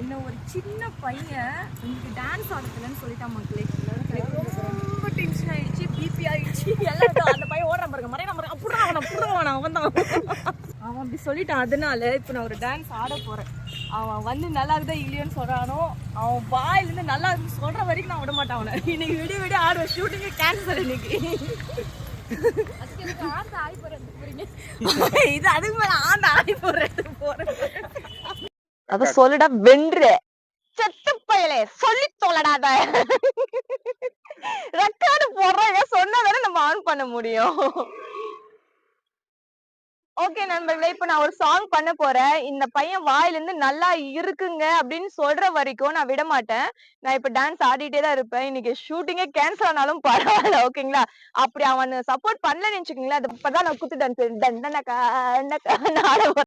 என்ன ஒரு சின்ன பையன் இன்னைக்கு டான்ஸ் ஆடுறதுலன்னு சொல்லிட்டான் மக்களே. ரொம்ப டென்ஷன் ஆயிடுச்சு, பிபி ஆயிடுச்சு எல்லாம். அந்த பையன் ஓடுறான் பாருங்க, மறைய நம்பர் அப்புறம் அவன் தான் அவன் அப்படி சொல்லிட்டான். அதனால இப்போ நான் ஒரு டான்ஸ் ஆட போறேன். அவன் வந்து நல்லா இருக்குதா இல்லையோன்னு சொல்றானோ, அவன் வாயிலிருந்து நல்லா இருக்குன்னு சொல்ற வரைக்கும் நான் விட மாட்டான் அவனை. இன்னைக்கு விடிய விடிய ஆடுவேன். ஷூட்டிங்கே கேன்சல் இன்னைக்கு. இது அதுக்கு மேல ஆண்ட ஆடி போறேன். அத சொல்லிடா வென்று செத்து பயலே சொல்லி தொலைடாத. ரெக்கார்டு போடுறாங்க, சொன்னதானே நம்ம ஆன் பண்ண முடியும். ஓகே நண்பர்களே, இப்ப நான் ஒரு சாங் பண்ண போறேன். இந்த பையன் வாயிலிருந்து நல்லா இருக்குங்க அப்படின்னு சொல்ற வரைக்கும் நான் விட மாட்டேன். நான் இப்ப டான்ஸ் ஆடிட்டே தான் இருப்பேன். இன்னைக்கு ஷூட்டிங்கே கேன்சல் ஆனாலும் பரவாயில்ல, ஓகேங்களா? அப்படி அவன் சப்போர்ட் பண்ணலன்னு நினைச்சுக்கீங்களா, அது இப்பதான் நான் குத்து டான்ஸ்